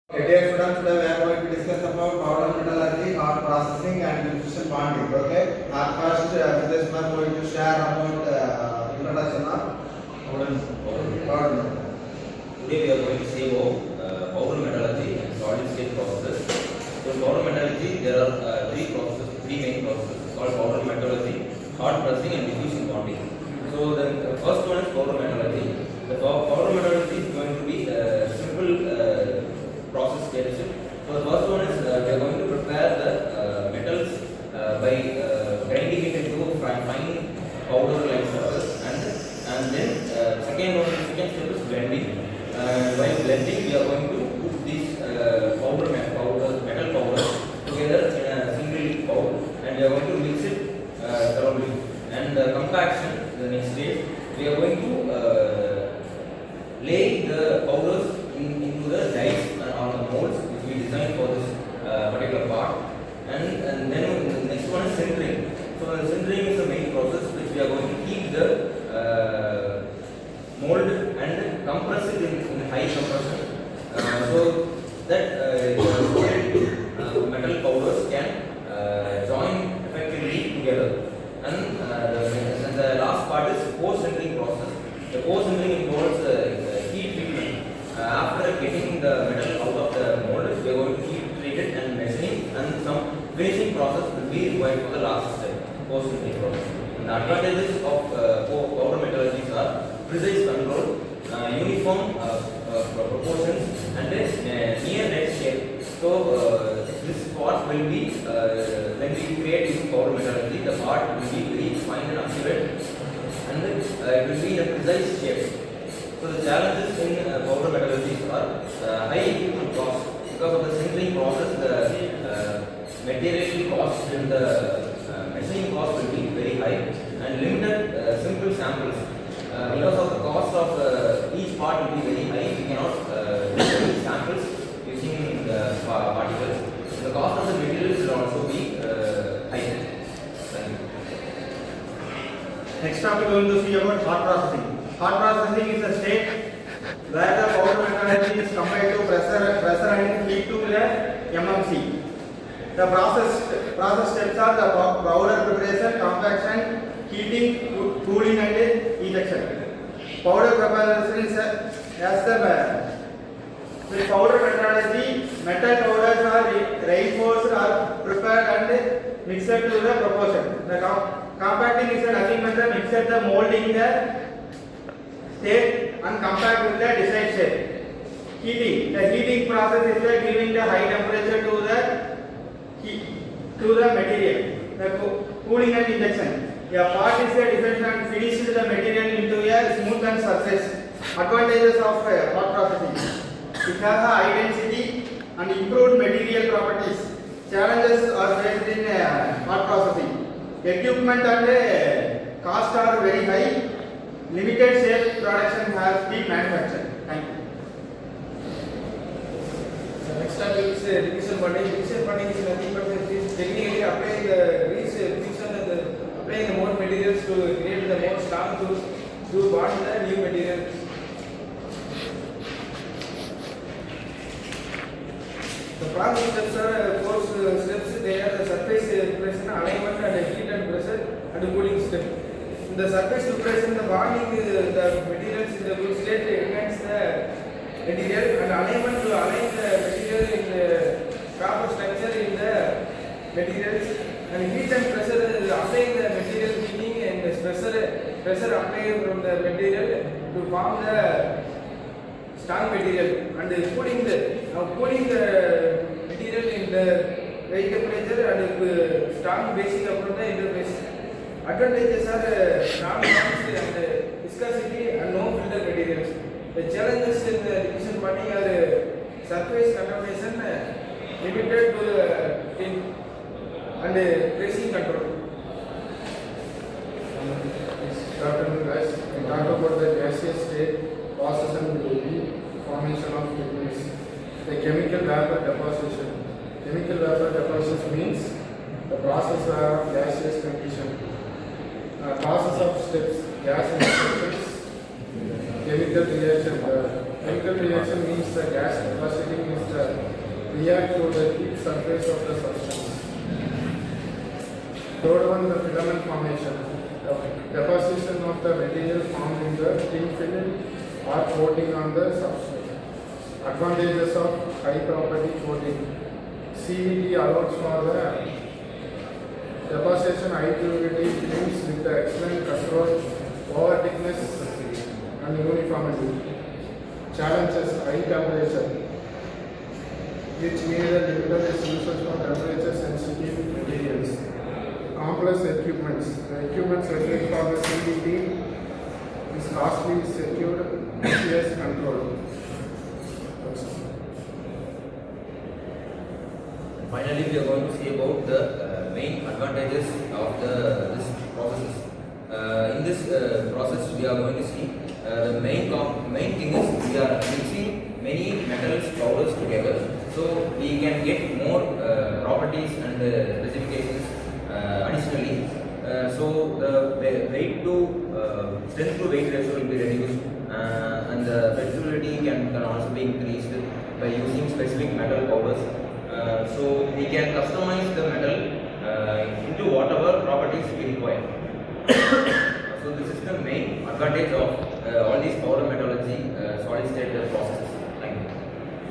Okay, dear students, today we are going to discuss about powder metallurgy, hard processing and diffusion bonding. Okay, at first, this we are going to share about introduction of powder. Today we are going to see about powder metallurgy and solid state processes. So powder metallurgy, there are three main processes called powder metallurgy, hard pressing and diffusion bonding. So the first one is powder metallurgy. The powder metallurgy is going to be a simple process stages. So the first one is we are going to prepare the metals by grinding it into fine powder like surface, and then second step is blending. While blending, we are going to put these metal powders together in a single bowl, and we are going to mix it thoroughly. And compaction, the next stage, we are going to lay the powders into the dies or the molds which we designed for this particular part. And then the next one is sintering. So the sintering is the main process which we are going to keep the mold and compress it in high compression so that metal powders can join effectively together. And the last part is post-sintering process. The post-sintering involves heat treatment. After getting the metal out of the mold, we are going to heat treat it and machining, and some finishing process will be required for the last step, post-sintering process. And the advantages of powder metallurgy are precise control, uniform proportions, and near net shape. So this part will be when we create using powder metallurgy, the part will be very fine and accurate, and it will be in a precise shape. So the challenges in powder metallurgy are high input cost. Because of the sintering process, the material cost and the machining cost will be very high, and limited simple samples. Because of the cost of each part will be very high, we cannot do samples using the particles. The cost of the materials will also be high. Thank you. Next time we are going to see about hard processing. Hard processing is a state where the powder metallurgy is compared to pressure and heat to the MMC. The process steps are the powder preparation, compaction, heating, cooling and ejection. Powder preparation is with powder metallurgy, metal powders are reinforced or prepared and mixed to the proportion. The compacting is nothing but the mixture the molding the state and compact with the desired shape. Heating. The heating process is giving the high temperature to the material. The cooling and injection. A part is different and finishes the material into a smooth and surface. Advantages of hot processing. It has a high density and improved material properties. Challenges are faced in hot processing. Equipment and cost are very high. Limited shape production has been manufactured. Thank you. Next time we will say diffusion bonding. Diffusion bonding is nothing but technically applying the diffusion and applying the more materials to create the more strong to bond the new material. The process steps are four steps. They are the surface preparation, alignment, and heat and pressure, and the cooling step. In the surface preparation, the bonding the materials in the good state enhance the material, and alignment to align the material in the proper structure in the materials, and heat and pressure is applying the material heating and the pressure applying from the material to form the strong material, and cooling the material in the high temperature and strong basing upon the interface. Advantages are strong bonds and viscosity and no filter materials. The challenges in the diffusion bonding are surface contamination, limited to the tin, and pressing control. Good afternoon, guys. We talk about the gaseous state process and the formation of liquids. The chemical vapor deposition. Chemical vapor deposition means the process of gaseous condition. Process of steps, gas and substance. Chemical reaction. Chemical reaction means the gas depositing is the react to the heat surface of the substance. Third one, the filament formation. The deposition of the material formed in the thin film or coating on the substrate. Advantages of high property coating. CVT allows for the deposition high purity films with excellent control over thickness and uniformity. Challenges: high temperature, which means the limiter is used for temperature sensitive materials. Complex equipments. The equipments required for the CVT is costly, secured, SPS control. Finally, we are going to see about the main advantages of this process. In this process, we are going to see the main thing is we are mixing many metals powders together, so we can get more properties and specifications additionally. So the weight to strength to weight ratio will be reduced, and the flexibility can also be increased by using specific metal powders. So we can customize the metal into whatever properties we require. So this is the main advantage of all these powder metallurgy solid state processes.